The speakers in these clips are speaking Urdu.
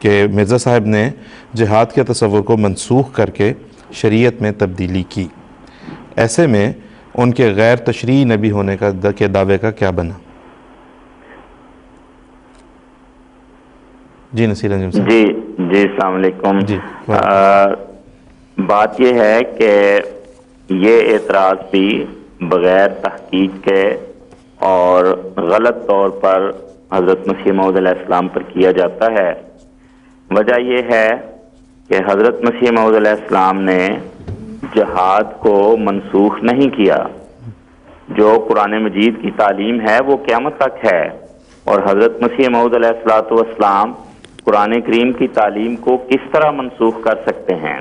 کہ مرزا صاحب نے جہاد کے تصور کو منسوخ کر کے شریعت میں تبدیلی کی، ایسے میں ان کے غیر تشریعی نبی ہونے کے دعوے کا کیا بنا؟ جی نصیر انجم صاحب۔ جی السلام علیکم۔ جی بات یہ ہے کہ یہ اعتراض بھی بغیر تحقیق کے اور غلط طور پر حضرت مسیح موعود علیہ السلام پر کیا جاتا ہے۔ وجہ یہ ہے کہ حضرت مسیح موعود علیہ السلام نے جہاد کو منسوخ نہیں کیا۔ جو قرآن مجید کی تعلیم ہے وہ قیامت تک ہے، اور حضرت مسیح موعود علیہ السلام قرآن کریم کی تعلیم کو کس طرح منسوخ کر سکتے ہیں؟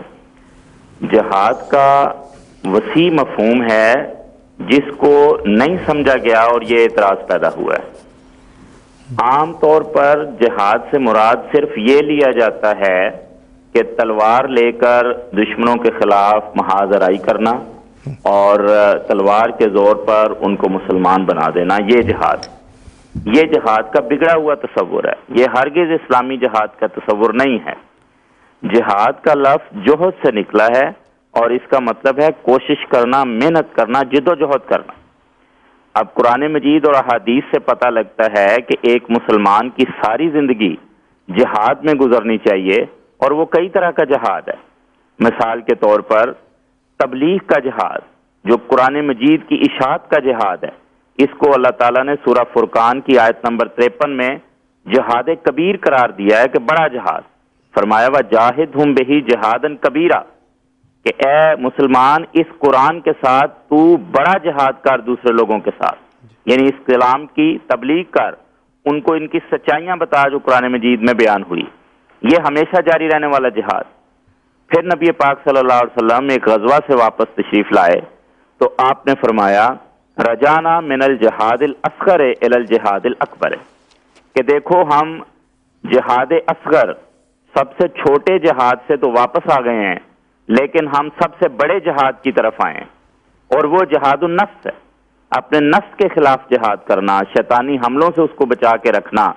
جہاد کا وسیع مفہوم ہے جس کو نہیں سمجھا گیا اور یہ اعتراض پیدا ہوا ہے۔ عام طور پر جہاد سے مراد صرف یہ لیا جاتا ہے کہ تلوار لے کر دشمنوں کے خلاف محاذ آرائی کرنا اور تلوار کے زور پر ان کو مسلمان بنا دینا، یہ جہاد کا بگڑا ہوا تصور ہے۔ یہ ہرگز اسلامی جہاد کا تصور نہیں ہے۔ جہاد کا لفظ جوہد سے نکلا ہے اور اس کا مطلب ہے کوشش کرنا، محنت کرنا، جد و جہد کرنا۔ اب قرآن مجید اور احادیث سے پتہ لگتا ہے کہ ایک مسلمان کی ساری زندگی جہاد میں گزرنی چاہیے، اور وہ کئی طرح کا جہاد ہے۔ مثال کے طور پر تبلیغ کا جہاد، جو قرآن مجید کی اشاعت کا جہاد ہے، اس کو اللہ تعالیٰ نے سورہ فرقان کی آیت نمبر 53 میں جہاد کبیر قرار دیا ہے، کہ بڑا جہاد۔ فرمایا وَجَاهِدْهُمْ بِهِ جِهَادًا كَبِيرًا، کہ اے مسلمان اس قرآن کے ساتھ تو بڑا جہاد کر دوسرے لوگوں کے ساتھ، یعنی اس کلام کی تبلیغ کر، ان کو ان کی سچائیاں بتا جو قرآن مجید میں بیان ہوئی۔ یہ ہمیشہ جاری رہنے والا جہاد۔ پھر نبی پاک صلی اللہ علیہ وسلم ایک غزوہ سے واپس تشریف لائے تو آپ نے فرمایا رجانا من الجہاد الاصغر الی الجہاد الاکبر، کہ دیکھو ہم جہاد اصغر، سب سے چھوٹے جہاد سے تو واپس آ گئے ہیں، لیکن ہم سب سے بڑے جہاد کی طرف آئے ہیں، اور وہ جہاد النفس ہے۔ اپنے نفس کے خلاف جہاد کرنا، شیطانی حملوں سے اس کو بچا کے رکھنا،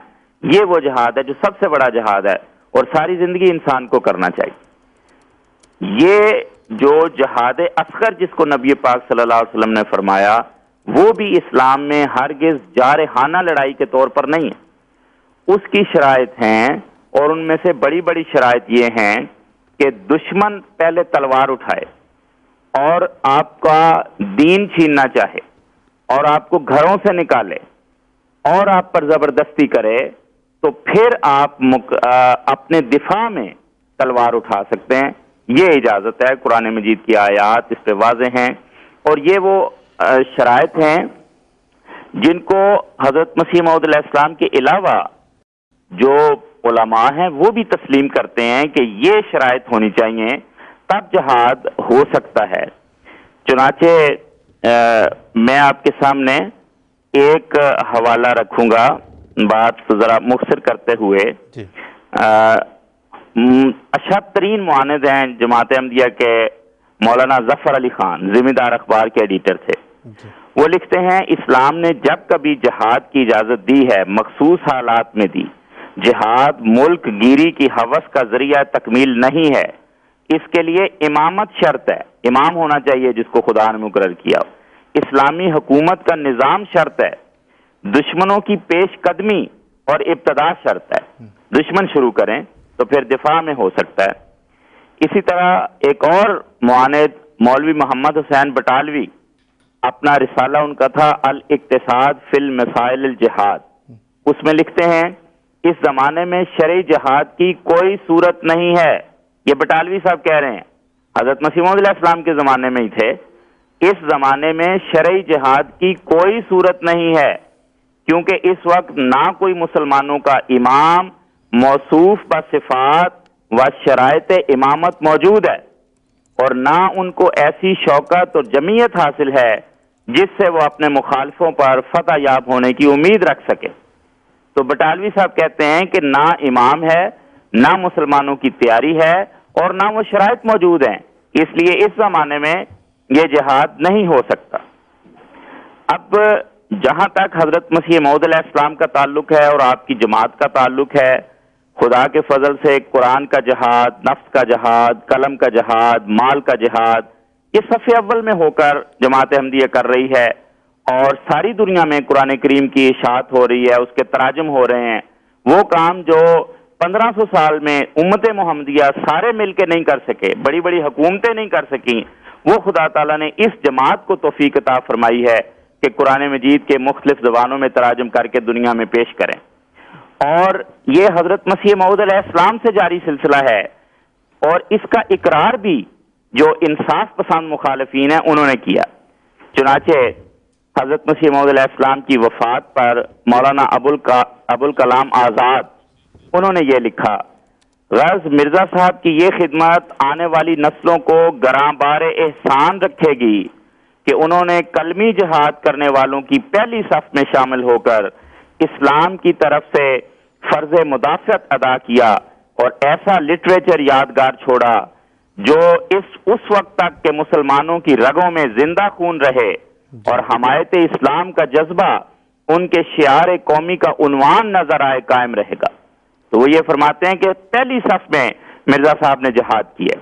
یہ وہ جہاد ہے جو سب سے بڑا جہاد ہے، اور ساری زندگی انسان کو کرنا چاہیے۔ یہ جو جہاد اصغر جس کو نبی پاک صلی اللہ علیہ وسلم نے فرمایا، وہ بھی اسلام میں ہرگز جارحانہ لڑائی کے طور پر نہیں ہے۔ اس کی شرائط ہیں، اور ان میں سے بڑی بڑی شرائط یہ ہیں کہ دشمن پہلے تلوار اٹھائے اور آپ کا دین چھیننا چاہے اور آپ کو گھروں سے نکالے اور آپ پر زبردستی کرے، تو پھر آپ اپنے دفاع میں تلوار اٹھا سکتے ہیں۔ یہ اجازت ہے، قرآن مجید کی آیات اس پہ واضح ہیں، اور یہ وہ شرائط ہیں جن کو حضرت مسیح موعود علیہ السلام کے علاوہ جو علماء ہیں وہ بھی تسلیم کرتے ہیں کہ یہ شرائط ہونی چاہیے، تب جہاد ہو سکتا ہے۔ چنانچہ میں آپ کے سامنے ایک حوالہ رکھوں گا، بات ذرا مختصر کرتے ہوئے۔ اشد ترین معاند ہیں جماعت احمدیہ کے مولانا ظفر علی خان، ذمہ دار اخبار کے ایڈیٹر تھے۔ وہ لکھتے ہیں اسلام نے جب کبھی جہاد کی اجازت دی ہے مخصوص حالات میں دی۔ جہاد ملک گیری کی ہوس کا ذریعہ تکمیل نہیں ہے، اس کے لیے امامت شرط ہے، امام ہونا چاہیے جس کو خدا نے مقرر کیا۔ اسلامی حکومت کا نظام شرط ہے، دشمنوں کی پیش قدمی اور ابتدا شرط ہے۔ دشمن شروع کریں تو پھر دفاع میں ہو سکتا ہے۔ اسی طرح ایک اور معاند مولوی محمد حسین بٹالوی، اپنا رسالہ ان کا تھا الاقتصاد فی المسائل الجہاد، اس میں لکھتے ہیں اس زمانے میں شرعی جہاد کی کوئی صورت نہیں ہے۔ یہ بٹالوی صاحب کہہ رہے ہیں، حضرت مسیح موعود علیہ السلام کے زمانے میں ہی تھے۔ اس زمانے میں شرعی جہاد کی کوئی صورت نہیں ہے، کیونکہ اس وقت نہ کوئی مسلمانوں کا امام موصوف بصفات و شرائط امامت موجود ہے، اور نہ ان کو ایسی شوکت اور جمعیت حاصل ہے جس سے وہ اپنے مخالفوں پر فتح یاب ہونے کی امید رکھ سکے۔ تو بٹالوی صاحب کہتے ہیں کہ نہ امام ہے، نہ مسلمانوں کی تیاری ہے، اور نہ وہ شرائط موجود ہیں، اس لیے اس زمانے میں یہ جہاد نہیں ہو سکتا۔ اب جہاں تک حضرت مسیح موعود علیہ السلام کا تعلق ہے اور آپ کی جماعت کا تعلق ہے، خدا کے فضل سے قرآن کا جہاد، نفس کا جہاد، قلم کا جہاد، مال کا جہاد، یہ صف اول میں ہو کر جماعت احمدیہ کر رہی ہے، اور ساری دنیا میں قرآن کریم کی اشاعت ہو رہی ہے، اس کے تراجم ہو رہے ہیں۔ وہ کام جو 1500 سال میں امت محمدیہ سارے مل کے نہیں کر سکے، بڑی بڑی حکومتیں نہیں کر سکیں، وہ خدا تعالیٰ نے اس جماعت کو توفیق عطا فرمائی ہے کہ قرآن مجید کے مختلف زبانوں میں تراجم کر کے دنیا میں پیش کریں۔ اور یہ حضرت مسیح موعود علیہ السلام سے جاری سلسلہ ہے، اور اس کا اقرار بھی جو انصاف پسند مخالفین ہیں انہوں نے کیا۔ چنانچہ حضرت مسیح موعود علیہ السلام کی وفات پر مولانا ابوالکلام آزاد انہوں نے یہ لکھا، غرض مرزا صاحب کی یہ خدمت آنے والی نسلوں کو گراں بار احسان رکھے گی کہ انہوں نے کلمی جہاد کرنے والوں کی پہلی صف میں شامل ہو کر اسلام کی طرف سے فرض مدافعت ادا کیا، اور ایسا لٹریچر یادگار چھوڑا جو اس وقت تک کہ مسلمانوں کی رگوں میں زندہ خون رہے، اور حمایت اسلام کا جذبہ ان کے شعار قومی کا عنوان نظر آئے قائم رہے گا۔ تو وہ یہ فرماتے ہیں کہ پہلی صف میں مرزا صاحب نے جہاد کیا،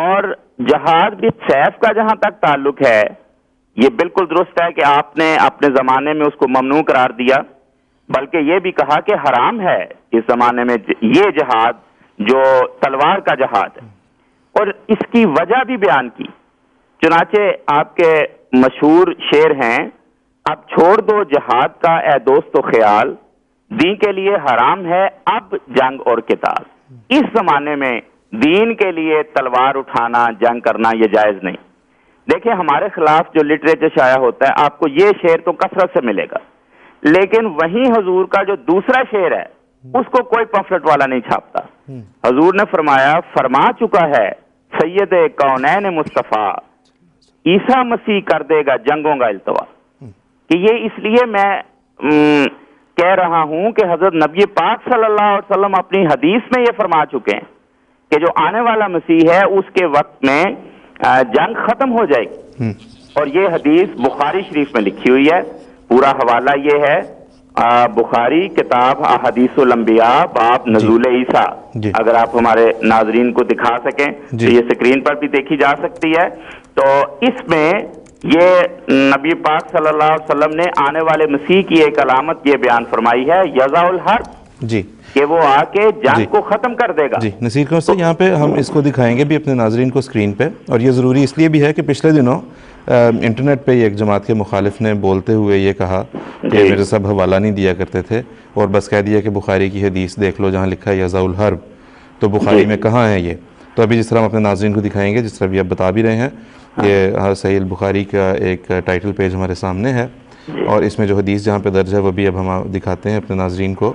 اور جہاد بھی سیف کا جہاں تک تعلق ہے، یہ بالکل درست ہے کہ آپ نے اپنے زمانے میں اس کو ممنوع قرار دیا، بلکہ یہ بھی کہا کہ حرام ہے اس زمانے میں یہ جہاد جو تلوار کا جہاد ہے، اور اس کی وجہ بھی بیان کی۔ چنانچہ آپ کے مشہور شعر ہیں، اب چھوڑ دو جہاد کا اے دوست و خیال، دین کے لیے حرام ہے اب جنگ اور قتال۔ اس زمانے میں دین کے لیے تلوار اٹھانا، جنگ کرنا یہ جائز نہیں۔ دیکھیں ہمارے خلاف جو لٹریچر شائع ہوتا ہے، آپ کو یہ شعر تو کثرت سے ملے گا، لیکن وہیں حضور کا جو دوسرا شعر ہے اس کو کوئی پمفلٹ والا نہیں چھاپتا۔ حضور نے فرمایا، فرما چکا ہے سید کونین مصطفیٰ، عیسیٰ مسیح کر دے گا جنگوں کا التوا۔ کہ یہ اس لیے میں کہہ رہا ہوں کہ حضرت نبی پاک صلی اللہ علیہ وسلم اپنی حدیث میں یہ فرما چکے ہیں کہ جو آنے والا مسیح ہے اس کے وقت میں جنگ ختم ہو جائے گی، اور یہ حدیث بخاری شریف میں لکھی ہوئی ہے۔ پورا حوالہ یہ ہے بخاری کتاب احادیث الانبیاء باب نزول عیسیٰ، اگر آپ ہمارے ناظرین کو دکھا سکیں تو یہ سکرین پر بھی دیکھی جا سکتی ہے۔ تو اس میں یہ نبی پاک صلی اللہ علیہ وسلم نے آنے والے مسیح کی ایک علامت یہ بیان فرمائی ہے، یضع الحرب، کہ وہ آ کے جنگ کو ختم کر دے گا۔ نصیر کو یہاں پہ ہم اس کو دکھائیں گے بھی اپنے ناظرین کو اسکرین پہ، اور یہ ضروری اس لیے بھی ہے کہ پچھلے دنوں انٹرنیٹ پہ ایک جماعت کے مخالف نے بولتے ہوئے یہ کہا کہ میرے سب حوالہ نہیں دیا کرتے تھے، اور بس کہہ دیا کہ بخاری کی حدیث دیکھ لو جہاں لکھا ہے یضع الحرب، تو بخاری میں کہاں ہے یہ؟ تو ابھی جس طرح ہم اپنے ناظرین کو دکھائیں گے، جس طرح بھی آپ بتا بھی رہے ہیں، یہ صحیح البخاری کا ایک ٹائٹل پیج ہمارے سامنے ہے، اور اس میں جو حدیث جہاں پہ درج ہے وہ بھی اب ہم دکھاتے ہیں اپنے ناظرین کو۔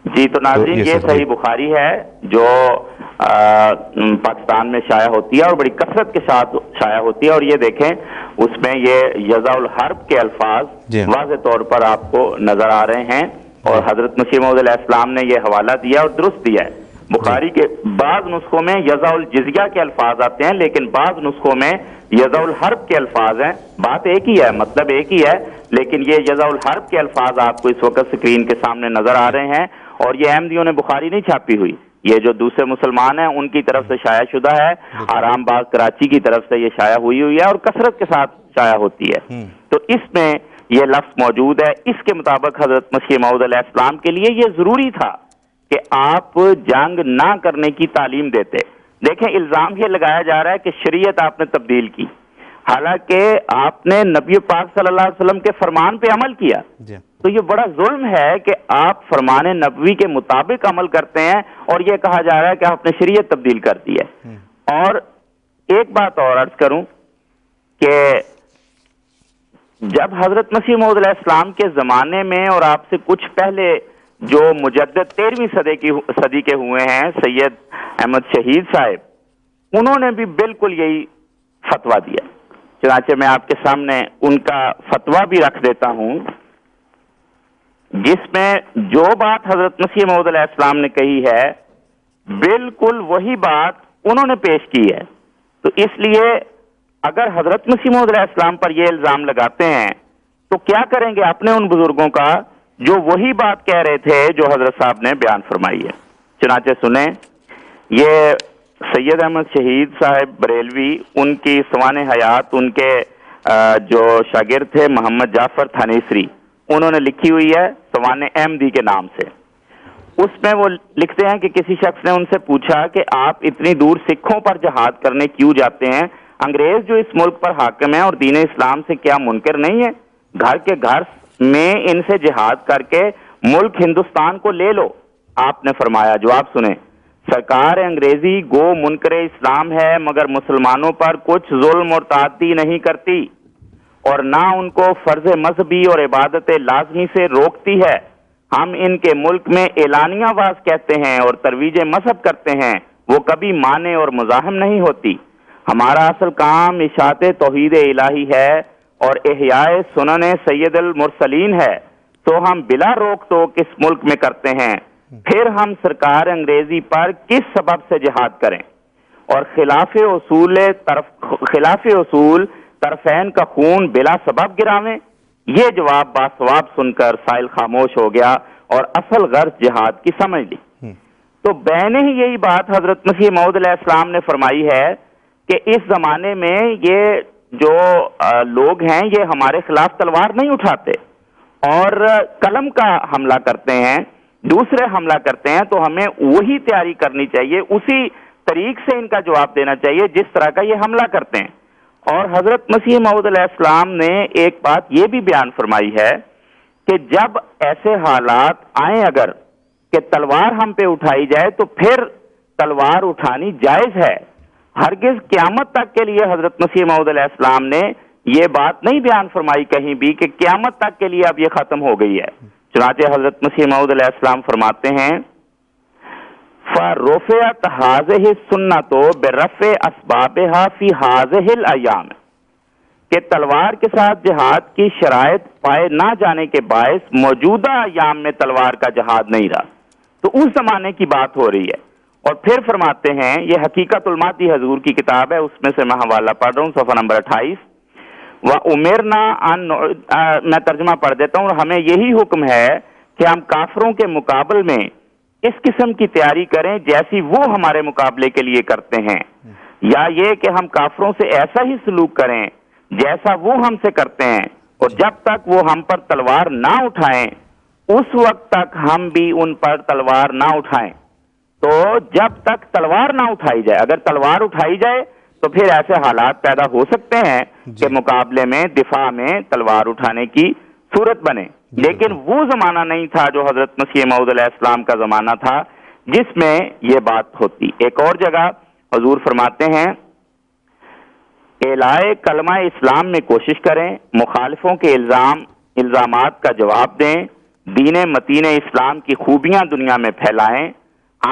جی تو ناظرین یہ صحیح بخاری ہے جو پاکستان میں شائع ہوتی ہے اور بڑی کثرت کے ساتھ شائع ہوتی ہے، اور یہ دیکھیں اس میں یہ یضع الحرب کے الفاظ واضح طور پر آپ کو نظر آ رہے ہیں، اور حضرت مسیح موعود علیہ السلام نے یہ حوالہ دیا اور درست دیا ہے۔ بخاری کے بعض نسخوں میں یضع الجزیہ کے الفاظ آتے ہیں، لیکن بعض نسخوں میں یضع الحرب کے الفاظ ہیں۔ بات ایک ہی ہے، مطلب ایک ہی ہے، لیکن یہ یضع الحرب کے الفاظ آپ کو اس وقت سکرین کے سامنے نظر آ رہے ہیں، اور یہ احمدیوں نے بخاری نہیں چھاپی ہوئی، یہ جو دوسرے مسلمان ہیں ان کی طرف سے شائع شدہ ہے، آرام باغ کراچی کی طرف سے یہ شائع ہوئی ہے اور کثرت کے ساتھ شائع ہوتی ہے۔ تو اس میں یہ لفظ موجود ہے، اس کے مطابق حضرت مسیح موعود علیہ السلام کے لیے یہ ضروری تھا کہ آپ جنگ نہ کرنے کی تعلیم دیتے۔ دیکھیں الزام یہ لگایا جا رہا ہے کہ شریعت آپ نے تبدیل کی، حالانکہ آپ نے نبی پاک صلی اللہ علیہ وسلم کے فرمان پہ عمل کیا۔ تو یہ بڑا ظلم ہے کہ آپ فرمان نبوی کے مطابق عمل کرتے ہیں، اور یہ کہا جا رہا ہے کہ آپ نے شریعت تبدیل کر دی ہے۔ اور ایک بات اور عرض کروں کہ جب حضرت مسیح موعود علیہ السلام کے زمانے میں اور آپ سے کچھ پہلے جو مجدد 13ویں صدی کے ہوئے ہیں سید احمد شہید صاحب، انہوں نے بھی بالکل یہی فتویٰ دیا۔ چنانچہ میں آپ کے سامنے ان کا فتویٰ بھی رکھ دیتا ہوں، جس میں جو بات حضرت مسیح موعود علیہ السلام نے کہی ہے بالکل وہی بات انہوں نے پیش کی ہے۔ تو اس لیے اگر حضرت مسیح موعود علیہ السلام پر یہ الزام لگاتے ہیں تو کیا کریں گے اپنے ان بزرگوں کا جو وہی بات کہہ رہے تھے جو حضرت صاحب نے بیان فرمائی ہے۔ چنانچہ سنیں، یہ سید احمد شہید صاحب بریلوی، ان کی سوانح حیات ان کے جو شاگرد تھے محمد جعفر تھانیسری، انہوں نے لکھی ہوئی ہے سوانح احمدی کے نام سے۔ اس میں وہ لکھتے ہیں کہ کسی شخص نے ان سے پوچھا کہ آپ اتنی دور سکھوں پر جہاد کرنے کیوں جاتے ہیں؟ انگریز جو اس ملک پر حاکم ہیں اور دین اسلام سے کیا منکر نہیں ہے؟ گھر کے گھر میں ان سے جہاد کر کے ملک ہندوستان کو لے لو۔ آپ نے فرمایا، جواب سنیں، سرکار انگریزی گو منکر اسلام ہے مگر مسلمانوں پر کچھ ظلم اور تعدی نہیں کرتی اور نہ ان کو فرض مذہبی اور عبادت لازمی سے روکتی ہے۔ ہم ان کے ملک میں اعلانیہ واز کہتے ہیں اور ترویج مذہب کرتے ہیں، وہ کبھی مانے اور مزاحم نہیں ہوتی۔ ہمارا اصل کام اشاعت توحید الہی ہے اور احیاء سنن سید المرسلین ہے، تو ہم بلا روک ٹوک اس ملک میں کرتے ہیں، پھر ہم سرکار انگریزی پر کس سبب سے جہاد کریں اور خلاف اصول طرفین کا خون بلا سبب گراویں؟ یہ جواب باثواب سن کر سائل خاموش ہو گیا اور اصل غرض جہاد کی سمجھ لی۔ تو بین ہی یہی بات حضرت مسیح موعود علیہ السلام نے فرمائی ہے کہ اس زمانے میں یہ جو لوگ ہیں یہ ہمارے خلاف تلوار نہیں اٹھاتے اور قلم کا حملہ کرتے ہیں، دوسرے حملہ کرتے ہیں، تو ہمیں وہی تیاری کرنی چاہیے، اسی طریق سے ان کا جواب دینا چاہیے جس طرح کا یہ حملہ کرتے ہیں۔ اور حضرت مسیح موعود علیہ السلام نے ایک بات یہ بھی بیان فرمائی ہے کہ جب ایسے حالات آئیں اگر کہ تلوار ہم پہ اٹھائی جائے تو پھر تلوار اٹھانی جائز ہے۔ ہرگز قیامت تک کے لیے حضرت مسیح موعود علیہ السلام نے یہ بات نہیں بیان فرمائی کہیں بھی کہ قیامت تک کے لیے اب یہ ختم ہو گئی ہے۔ چنانچہ حضرت مسیح موعود علیہ السلام فرماتے ہیں، فَرُفِعَتْ هَٰذِهِ السُّنَّةُ بِرَفْعِ أَسْبَابِهَا فِي هَٰذِهِ الْأَيَّامِ، کہ تلوار کے ساتھ جہاد کی شرائط پائے نہ جانے کے باعث موجودہ ایام میں تلوار کا جہاد نہیں رہا، تو اس زمانے کی بات ہو رہی ہے۔ اور پھر فرماتے ہیں، یہ حقیقت المادی حضور کی کتاب ہے، اس میں سے میں حوالہ پڑھ رہا ہوں، صفحہ نمبر 28، میں ترجمہ پڑھ دیتا ہوں، ہمیں یہی حکم ہے کہ ہم کافروں کے مقابل میں اس قسم کی تیاری کریں جیسی وہ ہمارے مقابلے کے لیے کرتے ہیں، یا یہ کہ ہم کافروں سے ایسا ہی سلوک کریں جیسا وہ ہم سے کرتے ہیں، اور جب تک وہ ہم پر تلوار نہ اٹھائیں اس وقت تک ہم بھی ان پر تلوار نہ اٹھائیں۔ تو جب تک تلوار نہ اٹھائی جائے، اگر تلوار اٹھائی جائے تو پھر ایسے حالات پیدا ہو سکتے ہیں کہ مقابلے میں دفاع میں تلوار اٹھانے کی صورت بنے، لیکن وہ زمانہ نہیں تھا جو حضرت مسیح موعود علیہ السلام کا زمانہ تھا جس میں یہ بات ہوتی۔ ایک اور جگہ حضور فرماتے ہیں، اعلائے کلمہ اسلام میں کوشش کریں، مخالفوں کے الزامات کا جواب دیں، دین متین اسلام کی خوبیاں دنیا میں پھیلائیں،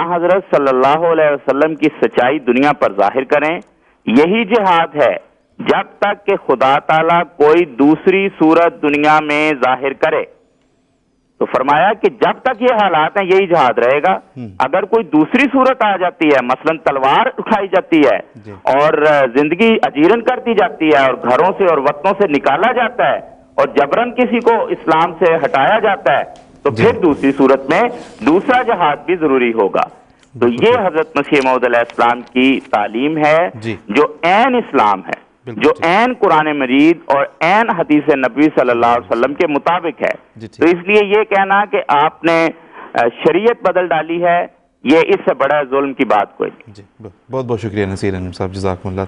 حضرت صلی اللہ علیہ وسلم کی سچائی دنیا پر ظاہر کریں۔ یہی جہاد ہے جب تک کہ خدا تعالیٰ کوئی دوسری صورت دنیا میں ظاہر کرے۔ تو فرمایا کہ جب تک یہ حالات ہیں یہی جہاد رہے گا۔ اگر کوئی دوسری صورت آ جاتی ہے، مثلا تلوار اٹھائی جاتی ہے اور زندگی اجیرن کر دی جاتی ہے اور گھروں سے اور وطنوں سے نکالا جاتا ہے اور جبرن کسی کو اسلام سے ہٹایا جاتا ہے، تو پھر دوسری صورت میں دوسرا جہاد بھی ضروری ہوگا۔ تو یہ حضرت مسیح موعود علیہ السلام کی تعلیم ہے جو عین اسلام ہے، جو عین قرآن مجید اور عین حدیث نبوی صلی اللہ علیہ وسلم کے مطابق ہے۔ تو اس لیے یہ کہنا کہ آپ نے شریعت بدل ڈالی ہے، یہ اس سے بڑا ظلم کی بات کوئی نہیں۔ بہت بہت شکریہ نصیر احمد صاحب، جزاکم اللہ۔